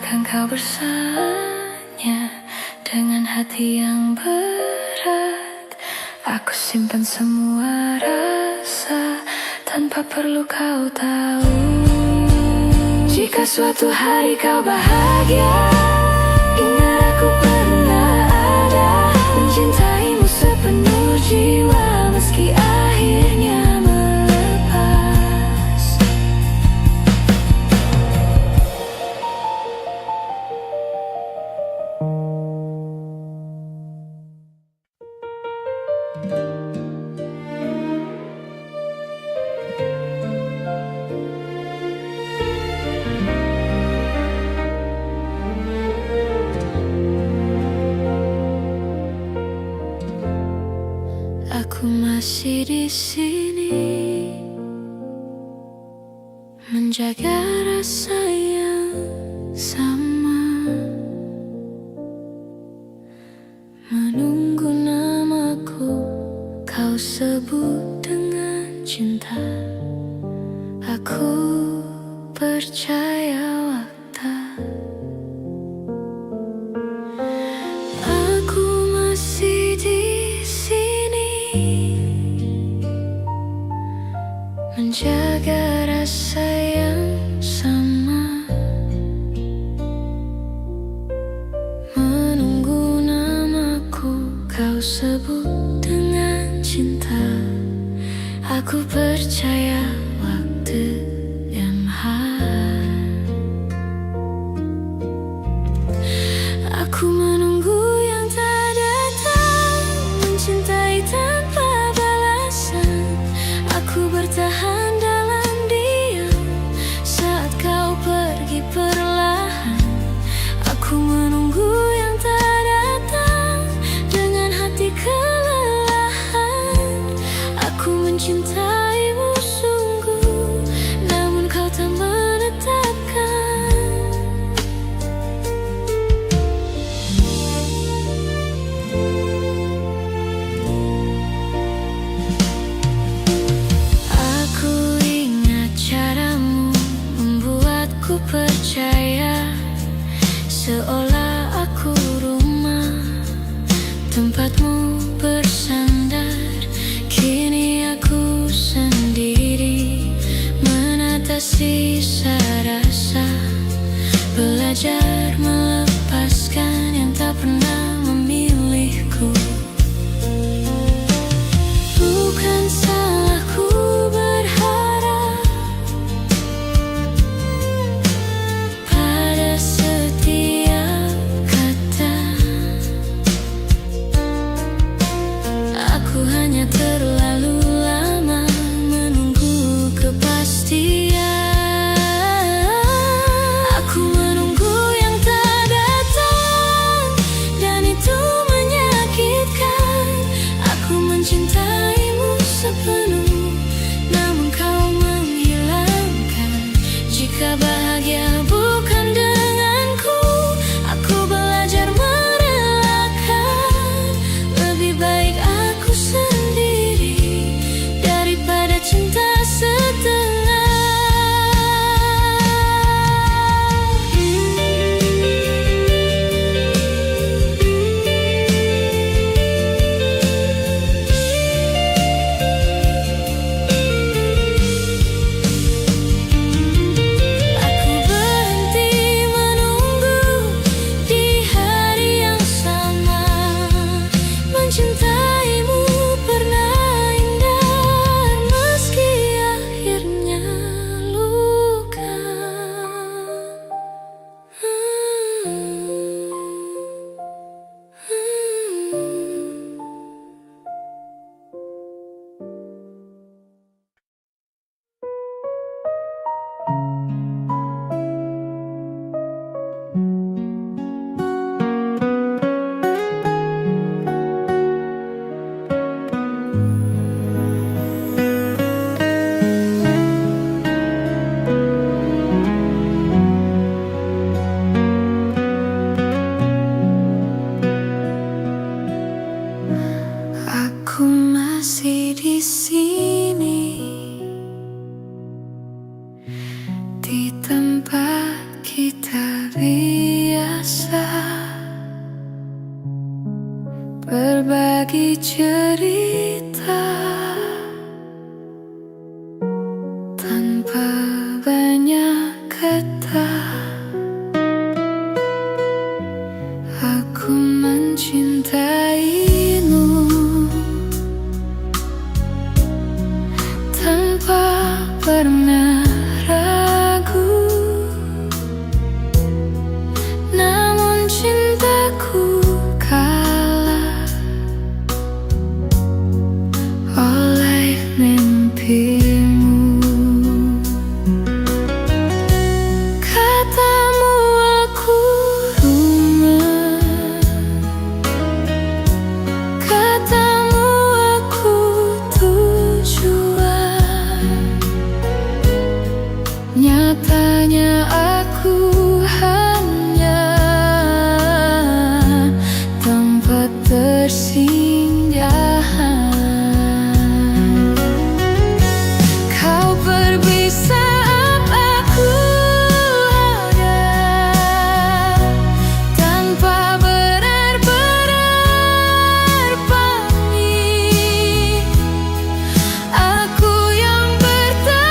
biarkan kau bersanya dengan hati yang berat. Aku simpan semua rasa tanpa perlu kau tahu. Jika suatu hari kau bahagia, ingat aku pernah ada, mencintaimu sepenuh jiwa meski akhirnya melepas. Aku masih di sini, menjaga rasa yang sama, menunggu namaku kau sebut dengan cinta. Aku percaya waktu. Aku masih di menjaga rasa yang sama, menunggu namaku kau sebut dengan cinta. Aku percaya waktu yang aku menunggu yang tak datang, mencintai tanpa balasan. Aku bertahan dalam diam saat kau pergi perlahan. Aku menunggu yang tak datang dengan hati kelelahan. Aku mencintaimu sungguh, namun kau tak menetapkan. Percaya seolah aku rumah, tempatmu bersandar. Kini aku sendiri menata sisa rasa, belajar melepaskan yang tak pernah memilihku. Bukan salahku berharap setiap kata. Aku hanya terlalu lama menunggu kepastian. Aku menunggu yang tak datang, dan itu menyakitkan. Aku mencintaimu sepenuh, namun kau menghilangkan. Jika bahagia bukan denganku, aku belajar merelakan. Lebih baik aku sendiri daripada cinta setengah. di tempat kita berbagi cerita tanpa banyak kata. Aku mencintaimu tanpa pernah ragu, namun cintaku kalah oleh mimpimu. Katamu aku rumah, katamu aku tujuan, nyatanya aku hanya tempat tersinggahan. Kau pergi saat aku ada, tanpa benar-benar pamit. Aku yang bertahan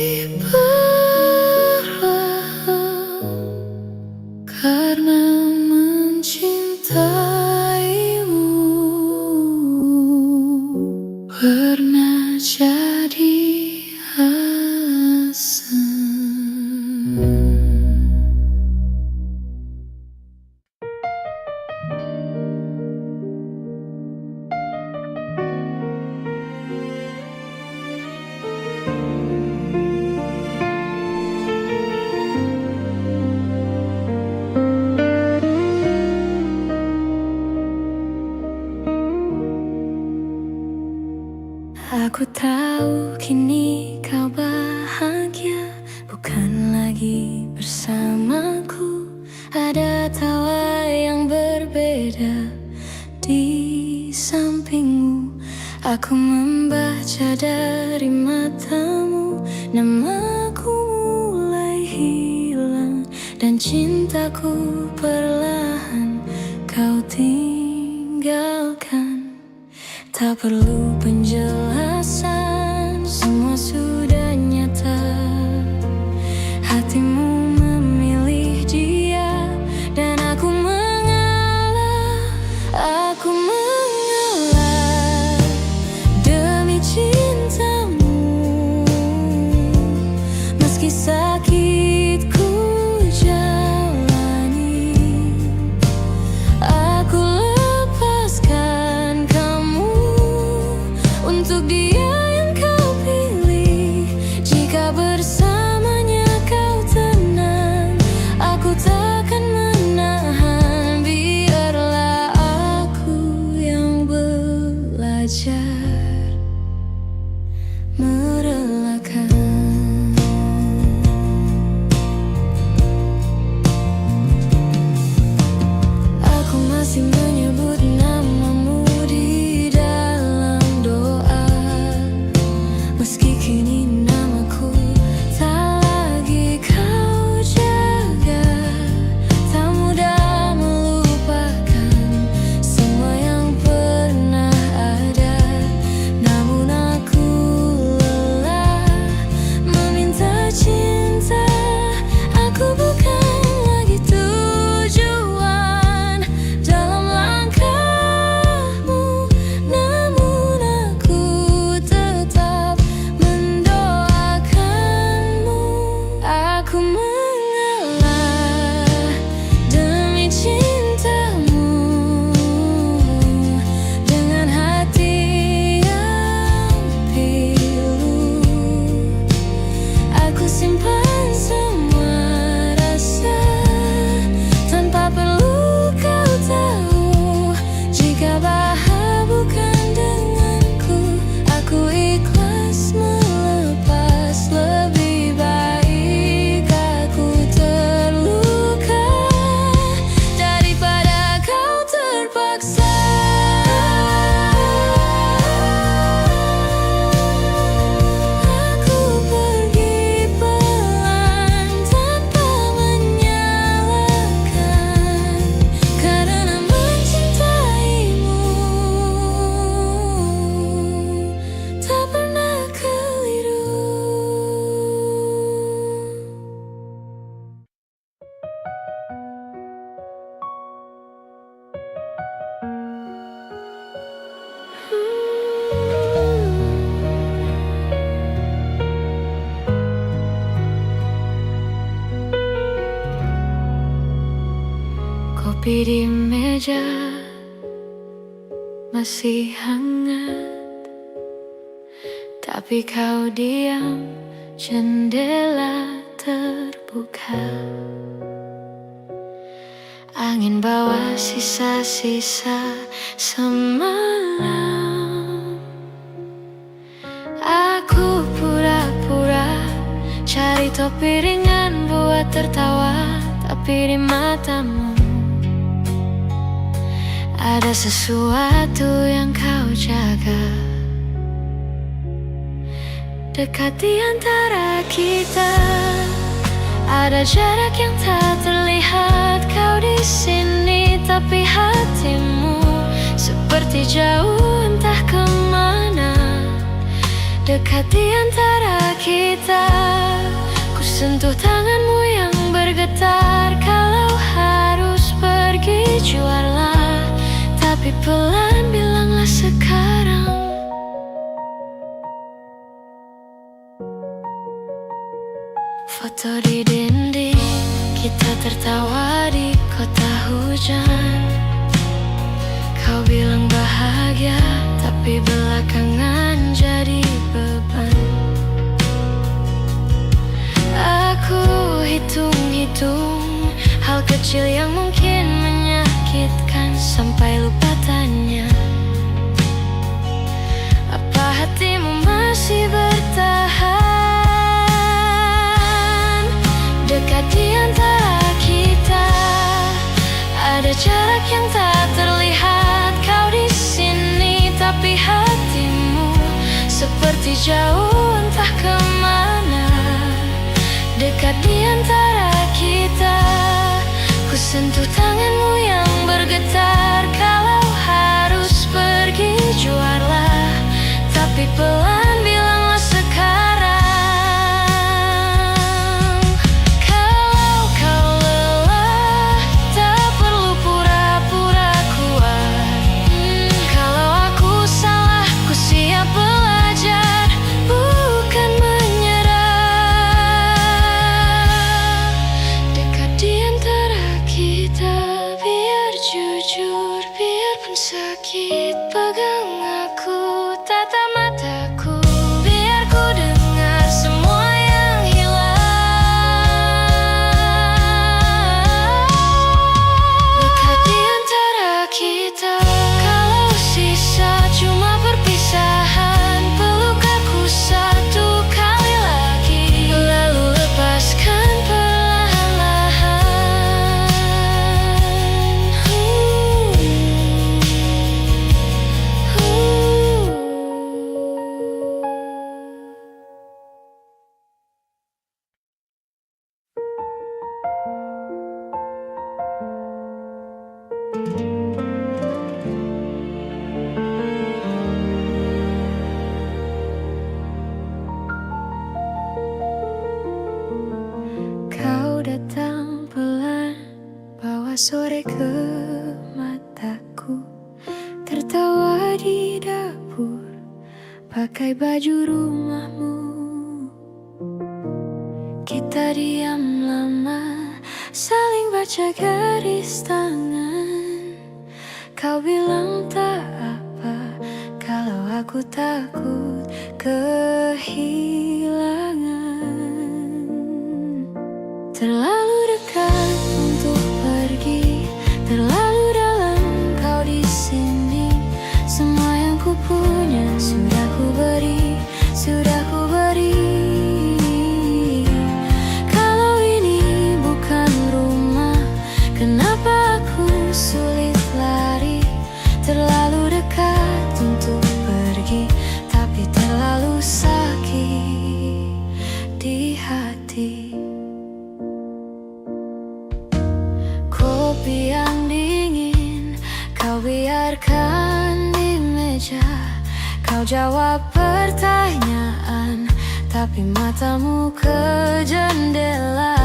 berlalu karena mencintaimu pernah jadi alasan. Aku tahu kini kau bahagia, bukan lagi bersamaku. Ada tawa yang berbeda di sampingmu. Aku membaca dari matamu, namaku mulai hilang, dan cintaku perlahan kau tinggalkan. Tak perlu penjelasan, semua sudah nyata. Hatimu memilih dia, dan aku mengalah. Aku mengalah demi cintamu, meski sakit ku jalani. Aku lepaskan kamu untuk dia yang kau pilih. Jika bersamanya kau tenang, aku takkan menahan. Biarlah aku yang belajar merelakan. Aku masih menyebut namamu di dalam doa, meski kini namaku tak lagi kau jaga. Tak mudah melupakan semua yang pernah ada, namun aku lelah meminta cinta. Aku bukan lagi tujuan dalam langkahmu, namun aku tetap mendoakanmu. Aku mengalah demi cintamu, dengan hati yang pilu. Aku simpan semua rasa tanpa perlu kau tahu. Jika bahar bukan denganku, aku ikhlas melepas. Lebih baik aku terluka daripada kau terpaksa. Aku pergi pelan tanpa menyalahkan, karena mencintaimu tak pernah keliru. Kopi di meja masih hangat, tapi kau diam, jendela terbuka. Angin bawa sisa-sisa semalam. Aku pura-pura cari topi ringan buat tertawa, tapi di matamu ada sesuatu yang kau jaga. Dekat di antara kita ada jarak yang tak terlihat. Kau di sini, tapi hatimu seperti jauh entah kemana. dekat di antara kita. Ku sentuh tanganmu yang bergetar. Kalau harus pergi juarlah, tapi pelan bilanglah sekarang. Foto di dinding, kita tertawa di kota hujan. Kau bilang bahagia, tapi belakangan jadi beban. Aku hitung-hitung hal kecil yang mungkin menyakitkan, sampai lupa tanya, apa hatimu masih bertahan? Dekat di antara kita ada jarak yang tak terlihat. Kau di sini tapi hatimu seperti jauh entah kemana. Dekat di antara kita, ku sentuh tanganmu yang bergetar. Kalau harus pergi juarlah, tapi pelan bilanglah sekarang. Kalau kau lelah, tak perlu pura-pura kuat. Kalau aku salah, ku siap belajar, bukan menyerah. Dekat di antara kita, biar jujur, biarpun sakit, pegang aku, tatap mataku, biar ku dengar semua yang hilang. Dekat di antara kita, kalau sisa cuma perpisahan, peluk aku satu kali lagi, lalu lepaskan perlahan-lahan. Kau datang pelan, bawa sore ke mataku, tertawa di dapur, pakai baju rumahmu. Kita diam lama, saling baca garis tangan. Kau bilang tak apa, kalau aku takut kehilangan. Terlalu dekat untuk pergi, terlalu dalam kau di sini. Semua yang ku punya sudah ku beri, sudah ku beri. Kalau ini bukan rumah, kenapa aku sulit lari? Terlalu dekat untuk pergi, tapi terlalu sakit di hati. Kopi yang dingin kau biarkan di meja. Kau jawab pertanyaan, tapi matamu ke jendela.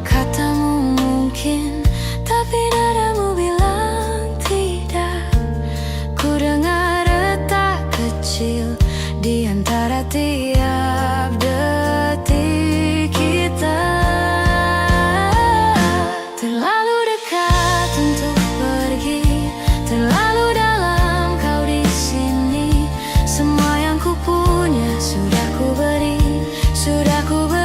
Katamu mungkin, tapi nadamu bilang tidak. Ku dengar retak kecil di antara tiap detik kita. Terlalu dekat untuk pergi, terlalu dalam kau di sini. Semua yang ku punya sudah ku beri, sudah ku beri.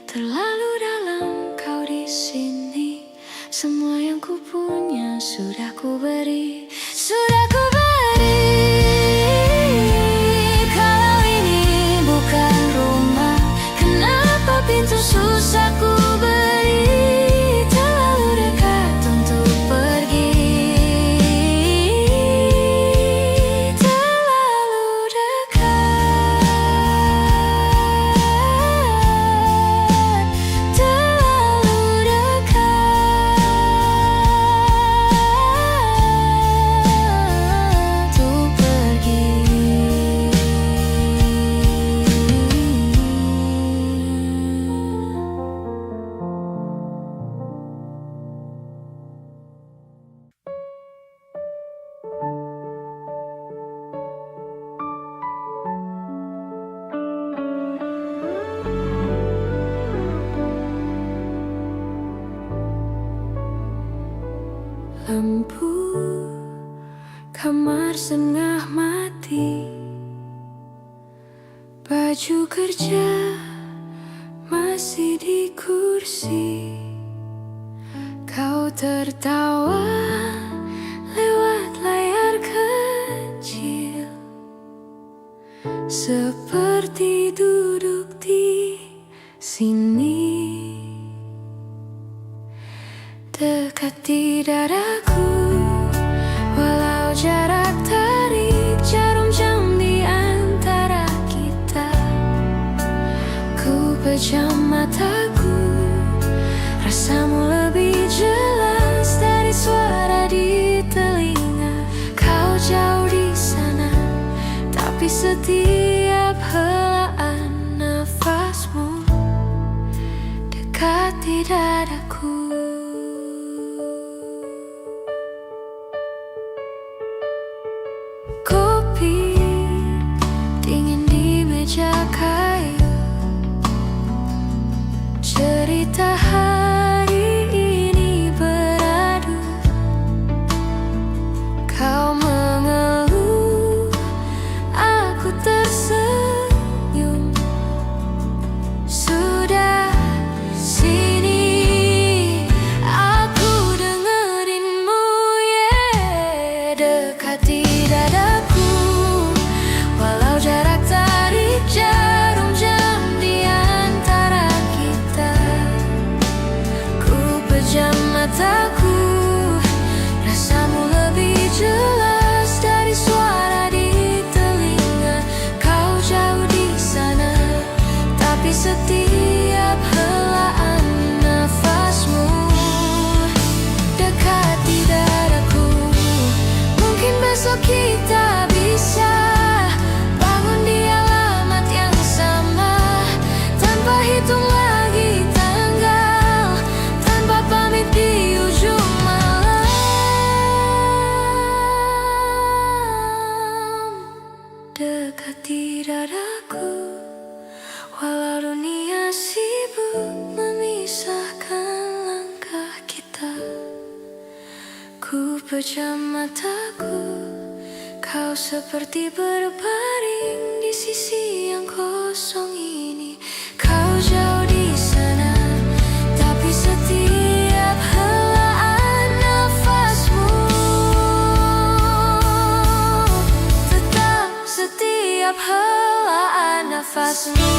terlalu dalam kau di sini. Semua yang ku punya sudah ku beri, sudah ku beri. Kalau ini bukan rumah, kenapa pintu susah ku beri? Terlalu dekat untuk pergi, terlalu dekat, terlalu dekat untuk pergi. Lampu kamar setengah mati, baju kerja masih di kursi. Kau tertawa lewat layar kecil, seperti duduk di sini. Dekati dadaku, walau jarak tarik jarum jam di antara kita. Ku pejam mataku, rasamu lebih jelas dari suara di telinga. Kau jauh di sana, tapi setiap helaan nafasmu dekati dadaku. Kopi dingin di meja kayu, cerita hari ini beradu. Kau mengeluh, aku tersenyum. Sudah sini aku dengerinmu, yeah. Dekati dadaku, walau jarak tarik jarum jam di antara kita. Ku pejam mataku, rasamu lebih jelas dari suara di telinga. Kau jauh di sana, tapi setiap helaan nafasmu dekati dadaku. Mungkin besok kita bisa bangun di alamat yang sama, tanpa hitung lagi tanggal, tanpa pamit di ujung malam. Dekati dadaku, walau dunia sibuk memisahkan langkah kita. Ku pejam mataku, kau seperti berbaring di sisi yang kosong ini. Kau jauh di sana, tapi setiap helaan nafasmu tetap, setiap helaan nafasmu.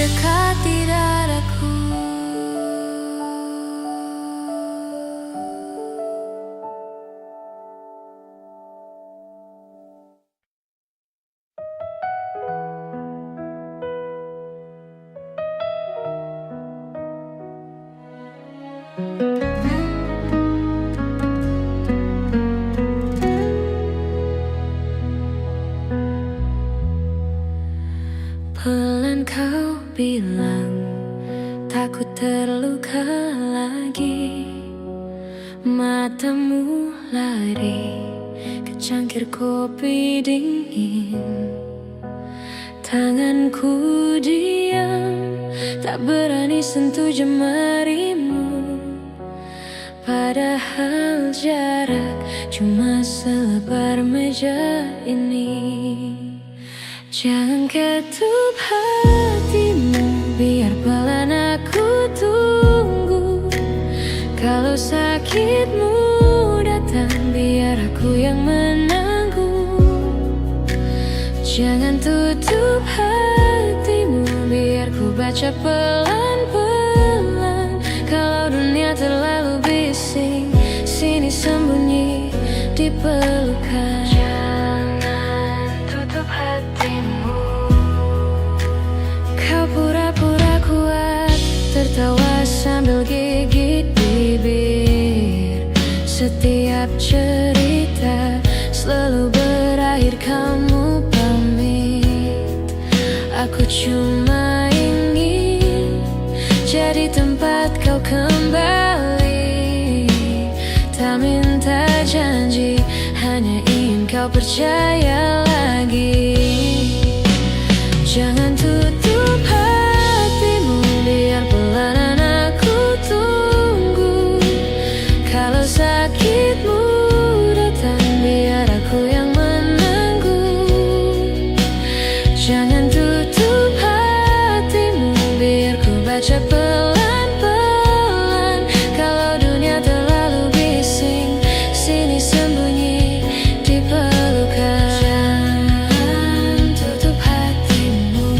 Dekati dadaku. Pelan kau bilang takut terluka lagi. Matamu lari ke cangkir kopi dingin. Tanganku diam, tak berani sentuh jemarimu. Padahal jarak cuma selebar meja ini. Jangan ketup hatimu, biar pelan aku tunggu. Kalau sakitmu datang, biar aku yang menanggung. Jangan tutup hatimu, biar ku baca pelan-pelan. Kalau dunia terlalu bising, sini sembunyi di pelukan. Jangan tutup hatimu. Kau pura-pura kuat, tertawa sambil gigit bibir. Setiap cerita selalu berakhir kamu pamit. Aku cuma ingin jadi tempat kau kembali. Tak minta janji, hanya ingin kau percaya lagi. Jangan tutup hatimu, biar pelan aku tunggu. Kalau sakitmu datang, biar aku yang menanggung. Jangan tutup hatimu, biar ku baca pelan-pelan. Kalau dunia terlalu bising, sini sembunyi di pelukan. Jangan tutup hatimu.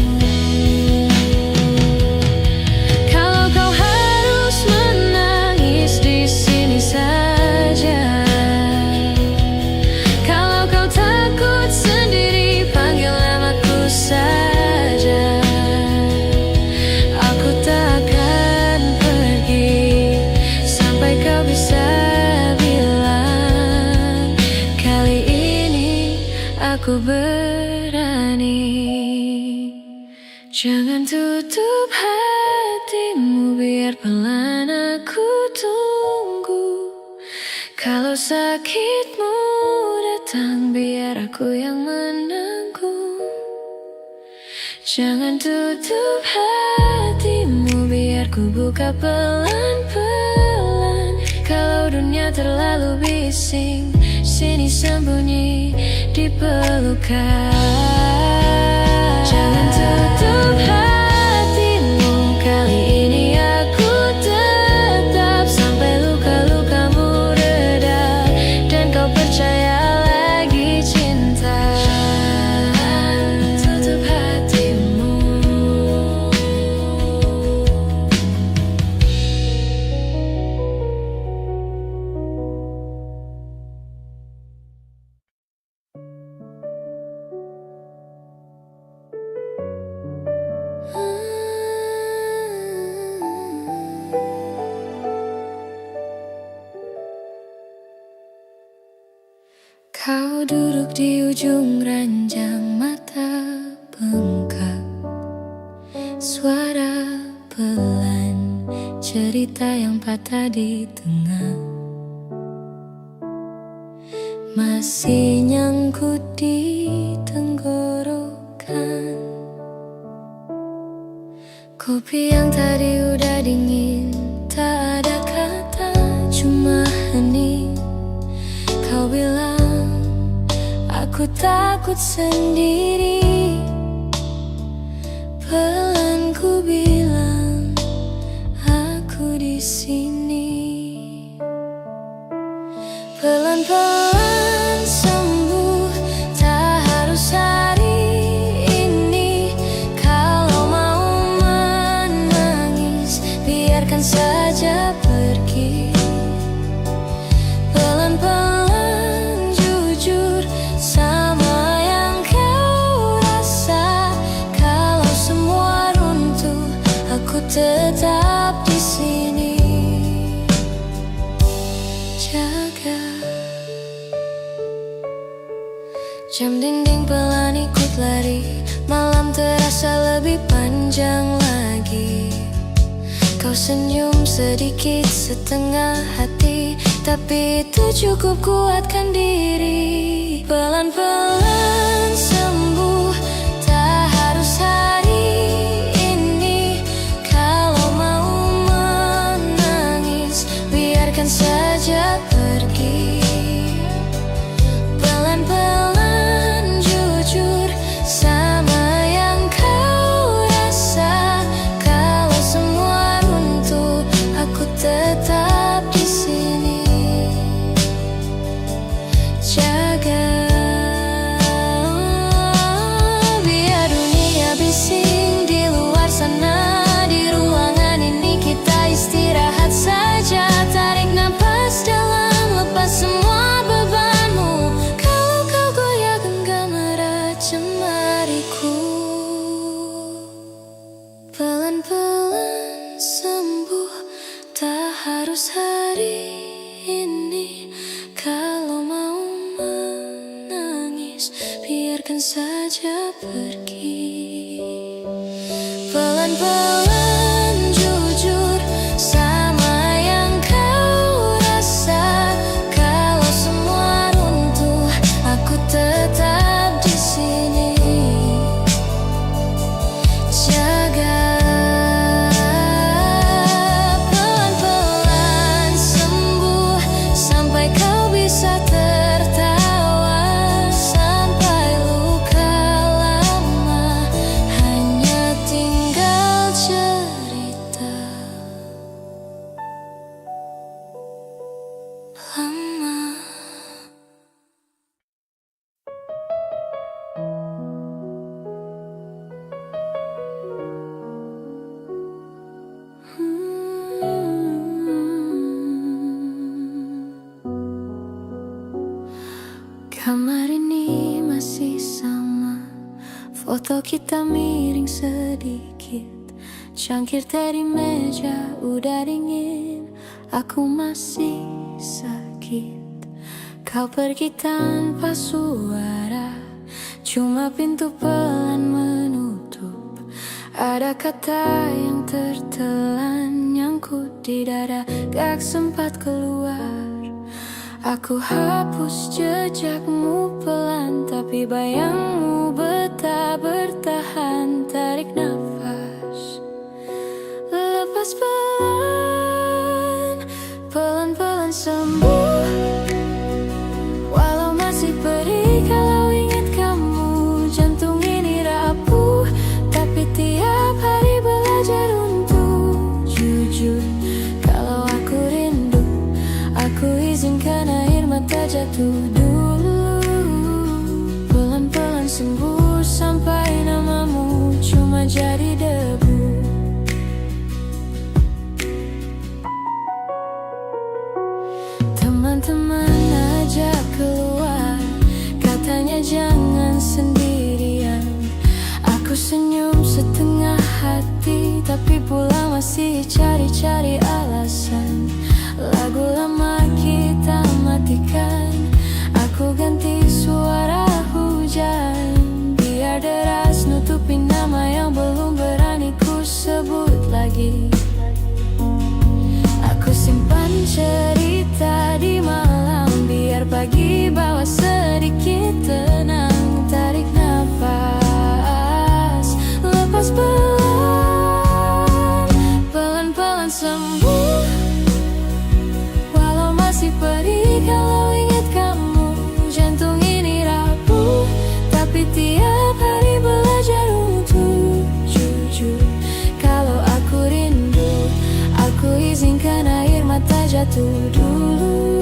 Kalau kau harus menangis, di sini saja. Kalau kau takut sendiri, panggil namaku saja. Aku tak akan pergi sampai kau bisa bilang, kali ini aku berani. Jangan tutup hatimu, biar pelan aku tunggu. Kalau sakitmu datang, biar aku yang menanggung. Jangan tutup hatimu, biar ku buka pelan-pelan. Kalau dunia terlalu bising, sini sembunyi di pelukan. Jangan tutup hatimu, kali ini aku tetap sampai luka-lukamu reda dan kau percaya lagi cinta. Jangan tutup hatimu. Kau duduk di ujung ranjang, mata bengkak. Suara pelan, cerita yang patah di tengah. Masih nyangkut di tenggorokan. Kopi yang tadi udah dingin, tak ada kata, cuma hening. Kau bilang aku takut sendiri. Pelan ku bilang aku di sini. Pelan-pelan sembuh, tak harus hari ini. Kalau mau menangis, biarkan saja pergi. Pelan-pelan jujur sama yang kau rasa. Kalau semua runtuh, aku tetap di sini. Jaga. Jam dinding pelan ikut lari, malam terasa lebih panjang lagi. Kau senyum sedikit setengah hati, tapi itu cukup kuatkan diri. Pelan-pelan sembuh, tak harus hari ini. Kalau mau menangis, biarkan saja. biarkan saja pergi. Pelan-pelan jujur sama yang kau rasa. Kalau semua runtuh, aku tetap di sini. Jaga pelan-pelan sembuh sampai kau bisa tertawa, sampai luka lama hanya tinggal cerita lama. Kamar ini masih sama, foto kita miring sedikit. Cangkir teh di meja udah dingin, aku masih sakit. Kau pergi tanpa suara, cuma pintu pelan menutup. Ada kata yang tertelan nyangkut di dada, gak sempat keluar. Aku hapus jejakmu pelan, tapi bayangmu betah bertahan. Tarik nafas, lepas pelan, pelan-pelan sembuh. Walau masih perih kalau ingat kamu, jantung ini rapuh, tapi tiap hari belajar untuk jujur. Kalau aku rindu, aku izinkan air mata jatuh dulu. Pelan-pelan sembuh sampai namamu cuma jadi debu. Teman-teman ajak keluar, katanya jangan sendirian. Aku senyum setengah hati, tapi pulang masih cari-cari alasan. Lagu lama kita matikan, aku ganti suara hujan, biar deras nutupin nama yang belum berani ku sebut lagi. Aku simpan cerita di malam, biar pagi bawa sedikit tenang. Tarik nafas, lepas pelan, pelan-pelan sembuh. Walau masih perih kalau ingat kamu, jantung ini rapuh, tapi tiap hari belajar untuk jujur. Kalau aku rindu, aku izinkan air mata jatuh dulu.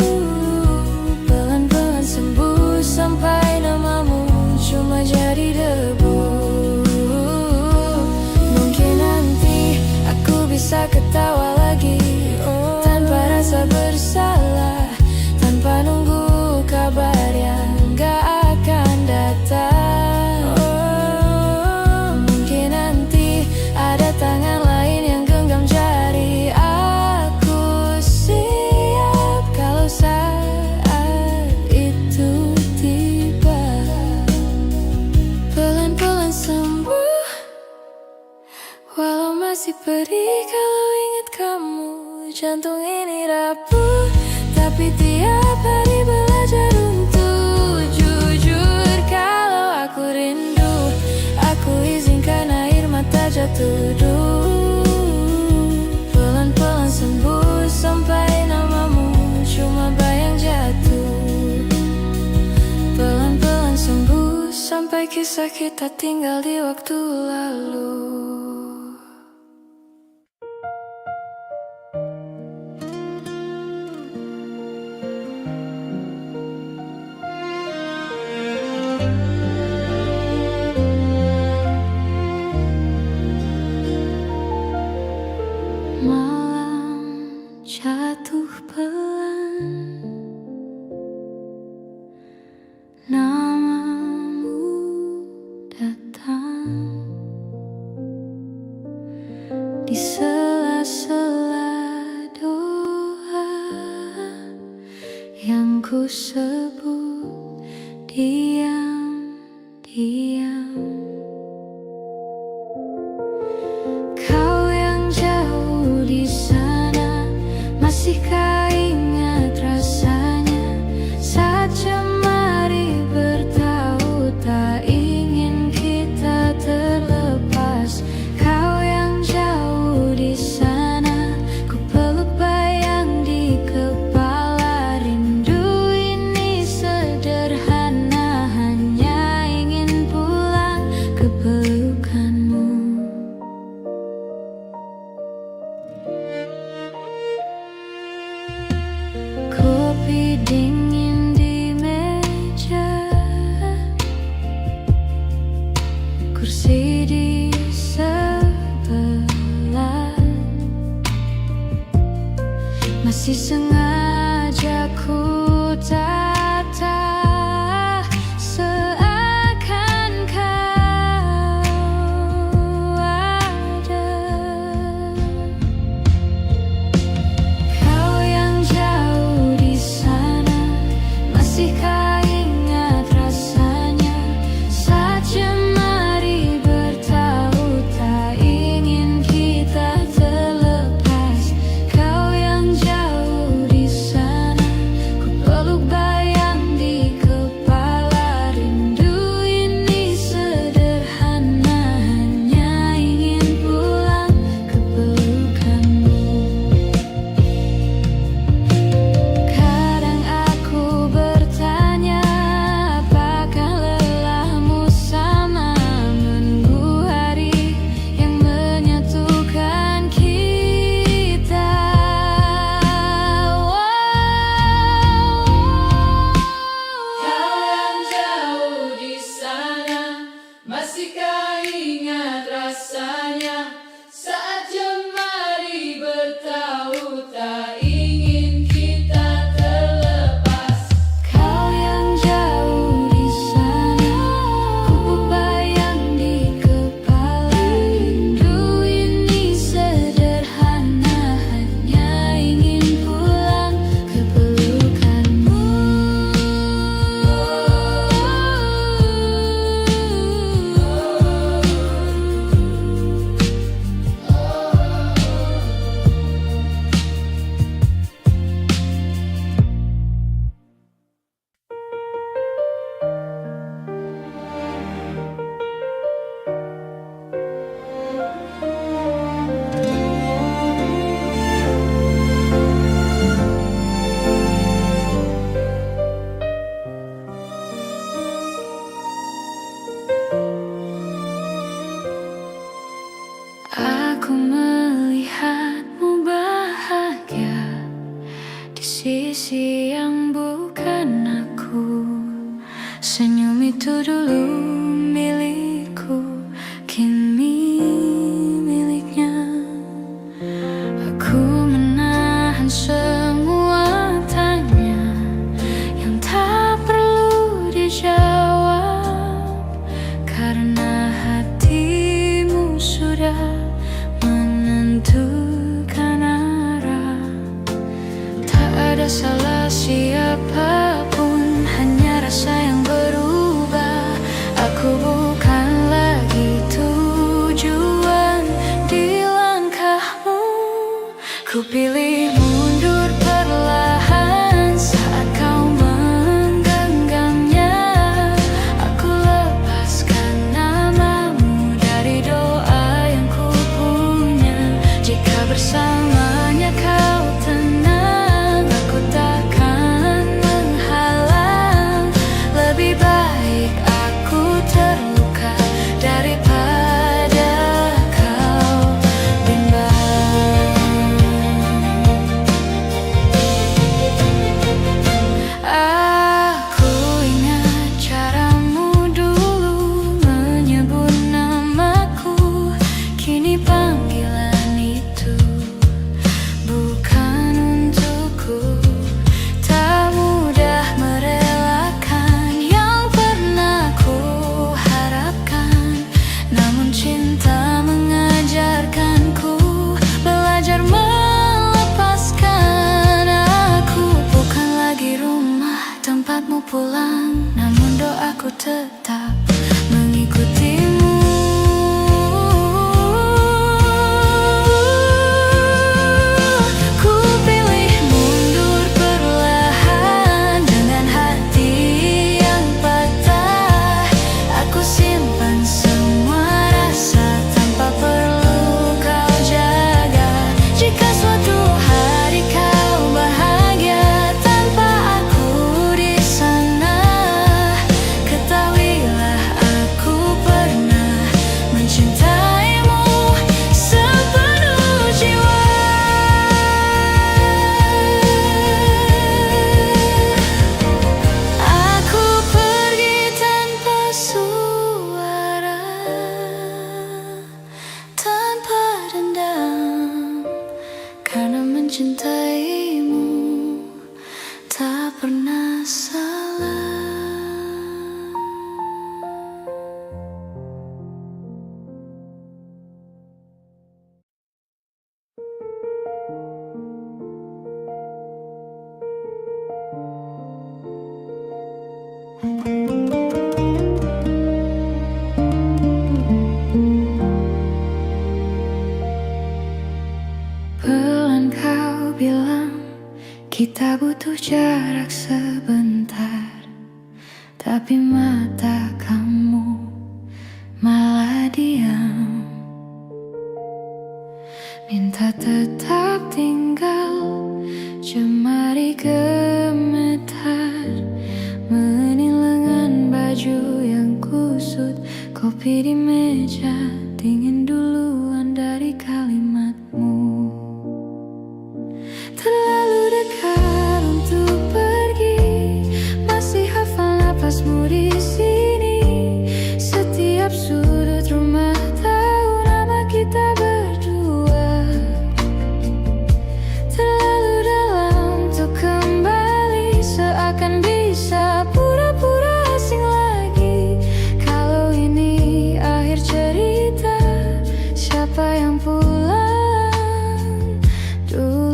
Pelan-pelan sembuh sampai namamu cuma jadi debu. Mungkin nanti aku bisa ketawa lagi, tanpa rasa bersalah, tanpa nunggu kabar yang gak akan datang. Mungkin nanti ada tangan lain yang genggam jari. Aku siap kalau saat itu tiba. Pelan-pelan sembuh, walau masih perih kalau ingat kamu, jantung ini rapuh, tapi tiap hari belajar untuk jujur. Kalau aku rindu, aku izinkan air mata jatuh dulu. Pelan-pelan sembuh sampai namamu cuma bayang jatuh. Pelan-pelan sembuh sampai kisah kita tinggal di waktu lalu. Malam jatuh pelan, namamu datang di sela-sela doa yang ku sebut diam-diam. diam. Kau yang jauh di sana, masihkah ingat rasanya saat jemari bertaut tak ingin kita terlepas. Kau yang jauh di sana, ku peluk bayang di kepala. Rindu ini sederhana, hanya ingin pulang ke pelukanmu. Kopi dingin di meja, kursi di sebelah, masih sengaja ku tata seakan kau ada. Kau yang jauh di sana, masihkah ingat rasanya saat jemari bertaut tak ingin kita terlepas. Kau yang jauh di sana, ku peluk bayang di kepala. Rindu ini sederhana, hanya ingin pulang ke pelukanmu. Kadang aku bertanya, apakah lelahmu sama menunggu hari yang menyatukan kita. Kau yang jauh di sana, masihkah ingat rasanya saat jemari bertaut tak ingin kita terlepas. Kau yang jauh di sana, ku bayang di kepala. Rindu ini sederhana, hanya ingin pulang ke pelukanmu. Aku melihatmu bahagia di sisi yang bukan aku. Senyum itu dulu milikku, kini miliknya. Aku menahan semua tanya yang tak perlu dijawab, karena hatimu sudah menentukan arah. Tak ada salah siapapun, hanya rasa yang berubah. Aku bukan lagi tujuan di langkahmu. Ku pilih mundur perlahan saat kau menggenggamnya. Aku lepaskan namamu dari doa yang ku punya. Jika bersamanya kau tenang, aku takkan menghalang. Lebih baik aku terluka daripada kau bimbang. Aku ingat caramu dulu menyebut namaku. Kini panggilan itu bukan untukku. Tak mudah merelakan yang pernah ku harapkan, namun cinta mengajarkanku belajar melepaskan. Aku bukan lagi rumah tempatmu pulang, namun doaku tetap salah. Pelan kau bilang kita butuh jarak sebentar, tapi mata kamu malah diam. Minta tetap tinggal, jemari gemetar, mening lengan baju yang kusut, kopi di meja dingin duluan dari kalimatmu. Terlalu dekat untuk pergi, masih hafal napasmu di sini. Setiap sudut rumah tahu nama kita berdua. Terlalu dalam untuk kembali, seakan bisa pura-pura asing lagi. Kalau ini akhir cerita, siapa yang pulang duluan?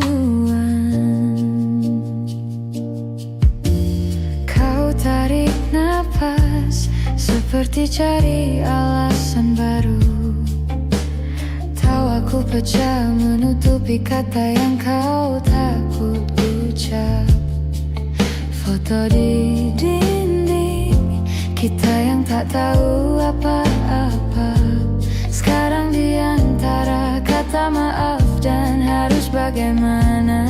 Kau tarik napas seperti cari alasan baru. Tahu aku pecah menutupi kata yang kau takut ucap. Foto di dinding kita yang tak tahu apa-apa, sekarang di antara kata maaf dan harus bagaimana.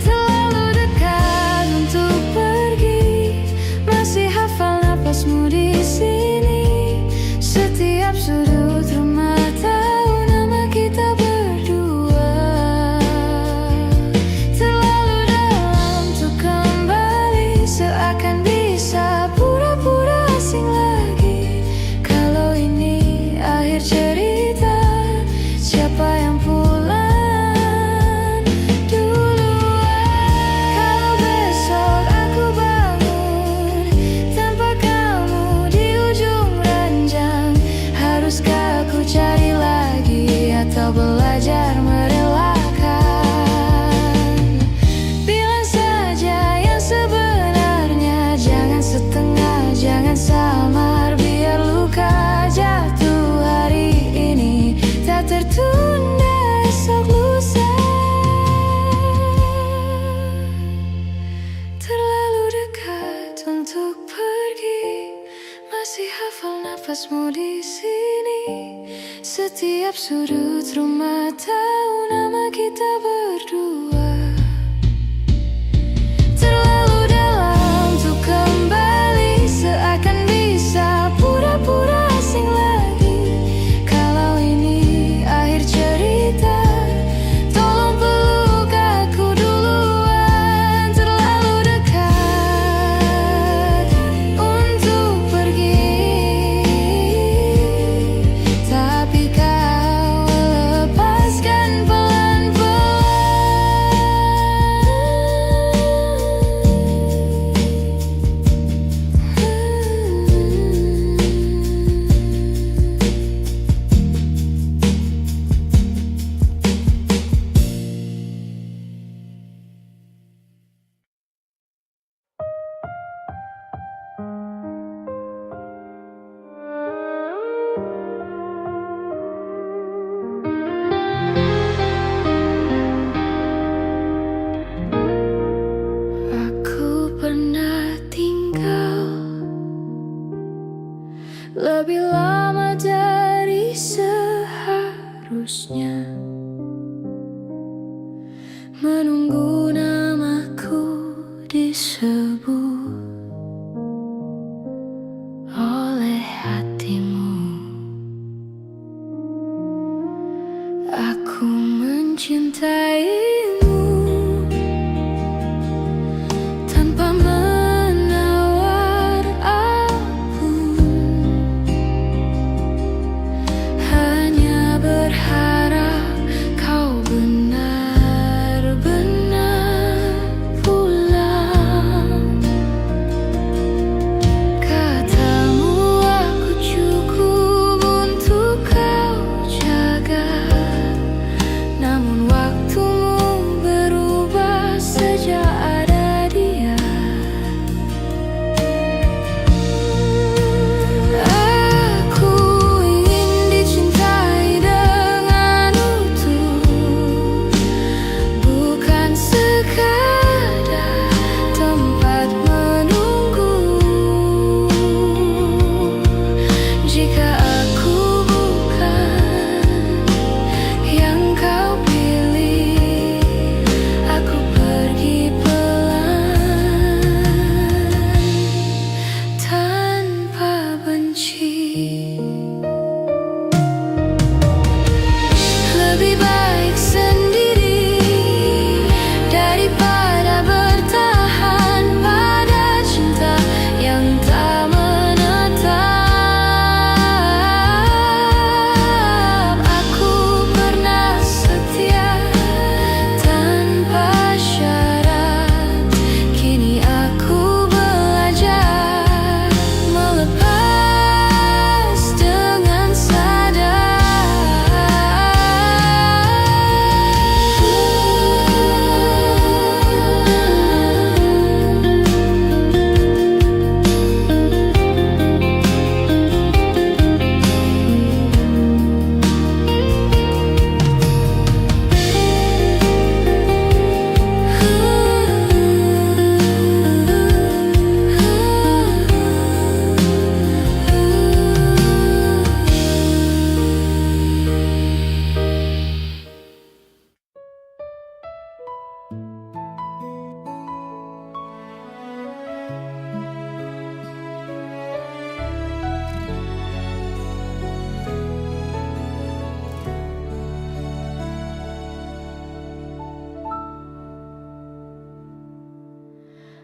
Terlalu dekat untuk pergi, masih hafal napasmu di sini. Setiap sudut rumah tahu nama kita berdua. Terlalu dalam untuk kembali, seakan bisa pura-pura asing lagi. Kalau ini akhir cerita, siapa yang pulang duluan? Kalau besok aku bangun tanpa kamu di ujung ranjang, haruskah aku cari lagi atau belajar merelakan? Bilang saja yang sebenarnya, jangan setengah, jangan samar, biar luka jatuh hari ini tak tertunda esok lusa. Terlalu dekat untuk pergi, masih hafal napasmu di sini. Setiap sudut rumah tahu nama kita berdua. Terlalu dalam untuk kembali, seakan bisa pura-pura asing lagi. Kalau ini akhir cerita, tolong peluk aku duluan. Terlalu dekat untuk pergi, tapi kau lepaskan aku pernah tinggal lebih lama dari seharusnya, menunggu namaku disebut oleh hatimu. Aku mencintaimu tanpa menawar apapun, hanya berharap kau benar-benar pulang.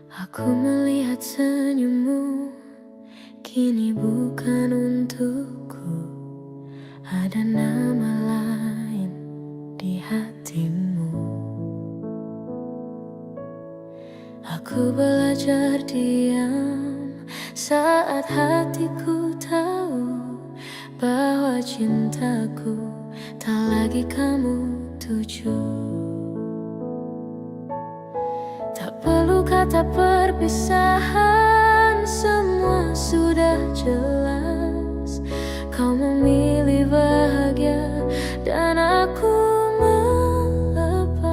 Aku melihat senyummu, kini bukan untukku. Ada nama lain di hatimu. Aku belajar diam saat hatiku tahu bahwa cintaku tak lagi kamu tuju. Tak perlu kata perpisahan, semua sudah jelas. Kau memilih bahagia dan aku melepas.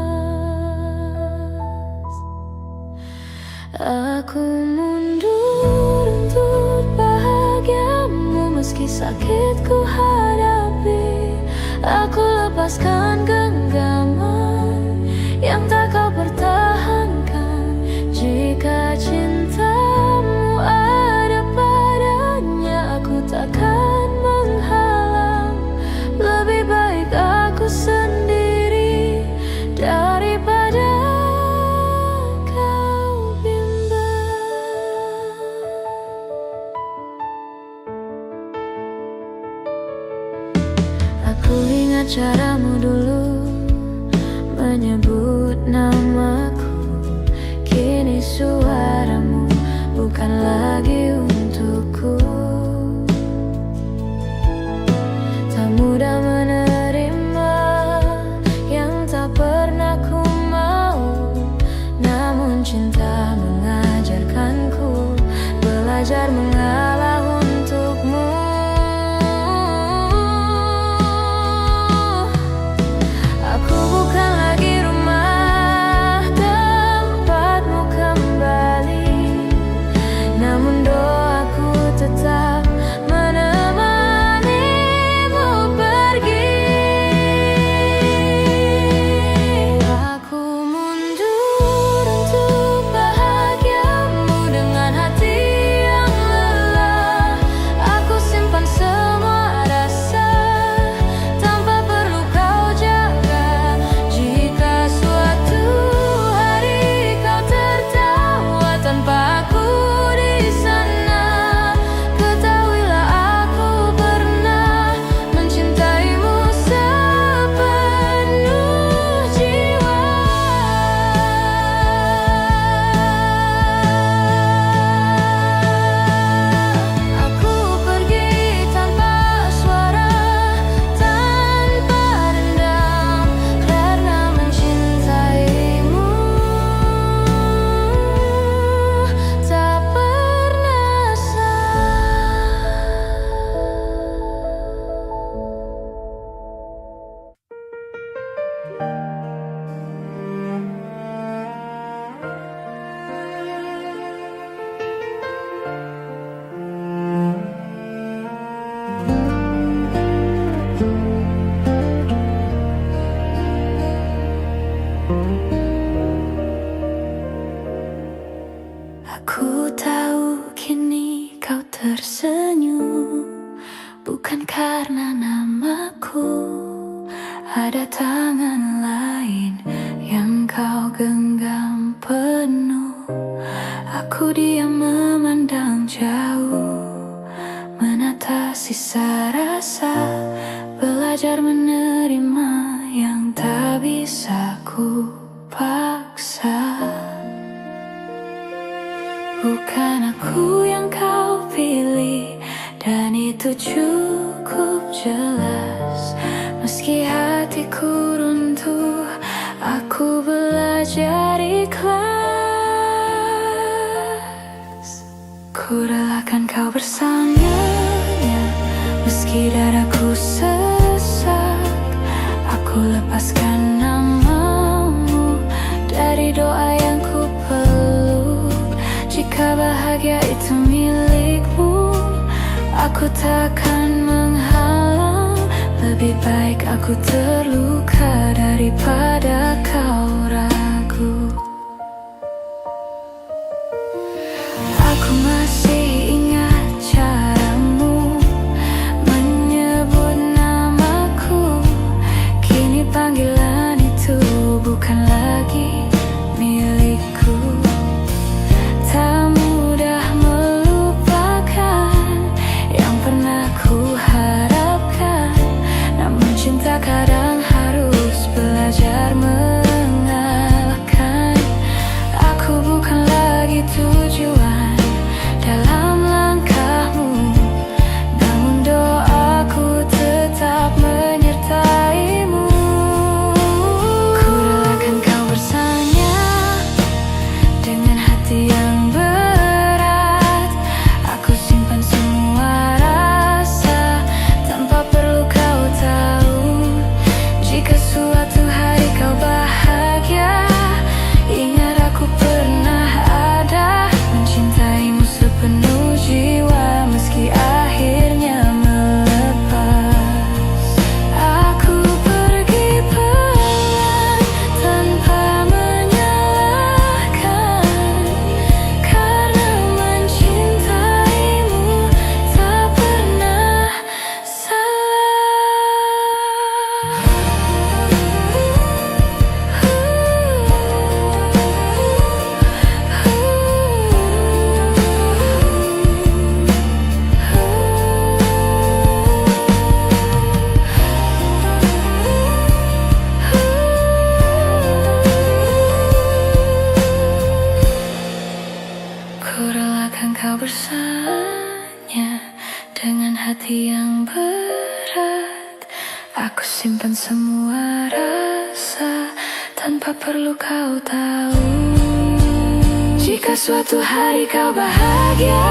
Aku mundur untuk bahagiamu, meski sakit ku hadapi. Aku lepaskan genggaman yang tak kau pertahankan. Jika cintamu ada padanya, aku takkan menghalang. Lebih baik aku sendiri daripada kau bimbang. Aku ingat caramu dulu menyebut namaku. Kini suaramu bukan lagi untukku. Tak mudah menerima yang tak pernah ku mau, namun cinta mengajarkanku belajar mengalah untukmu. Aku bukan lagi rumah tempatmu kembali, namun doaku tetap menemanimu pergi. Aku mundur untuk bahagiamu dengan hati yang lelah. Aku simpan semua rasa tanpa perlu kau jaga. Jika suatu hari kau tertawa tanpa aku di sana, ketahuilah aku pernah mencintaimu sepenuh jiwa. Aku pergi tanpa suara, tanpa dendam, karena mencintaimu tak pernah salah. Aku tahu kini kau tersenyum, bukan karena namaku. Ada tangan lain yang kau genggam penuh. Aku diam memandang jauh, menata sisa rasa, belajar menerima yang tak bisa ku paksa. Bukan aku yang kau pilih, dan itu cukup jelas. Meski hatiku runtuh, aku belajar ikhlas. Ku relakan kau bersamanya, meski dadaku sesak. Aku lepaskan namamu dari doa yang ku peluk. Jika bahagia itu milikmu, aku takkan menghalang. Lebih baik aku terluka daripada kau ragu. Aku masih ingat caramu menyebut namaku. Kini panggilan itu bukan lagi milikku. Ku relakan kau bersanya dengan hati yang berat. Aku simpan semua rasa tanpa perlu kau tahu. Jika suatu hari kau bahagia,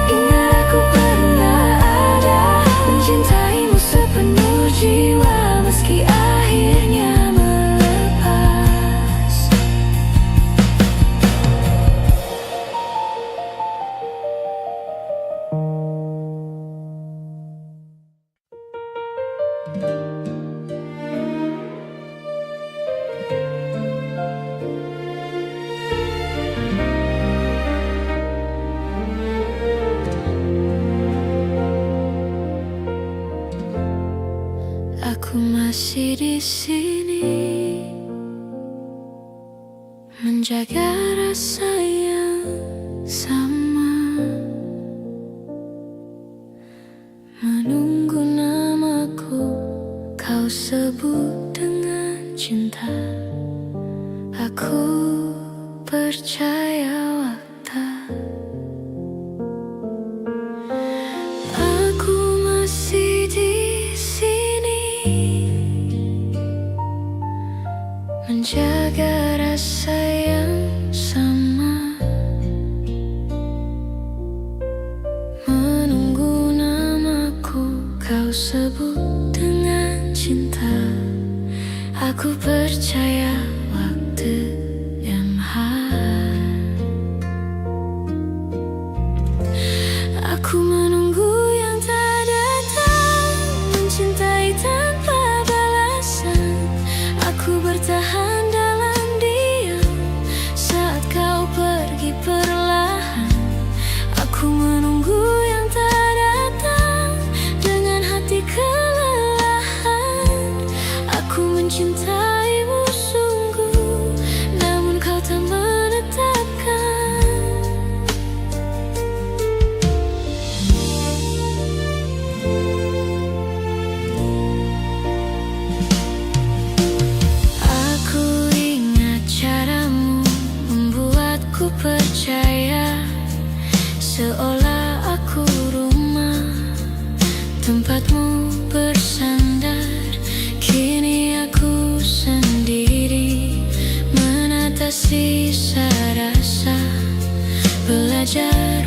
ingat aku pernah ada, mencintaimu sepenuh jiwa meski akhirnya melepas. Aku masih di sini, menjaga rasa yang sama, menunggu namaku kau sebut dengan cinta. Aku percaya waktu. Aku masih di menjaga rasa yang sama, menunggu namaku kau sebut dengan cinta. Aku percaya waktu yang aku menunggu yang tak datang, mencintai tanpa balasan. Aku bertahan dalam diam saat kau pergi perlahan. Aku menunggu yang tak datang dengan hati kelelahan. Aku mencintaimu sungguh, namun kau tak menetapkan. Aku ingat caramu membuatku percaya, seolah aku rumah tempatmu bersandar. Kini aku sendiri menata sisa rasa, belajar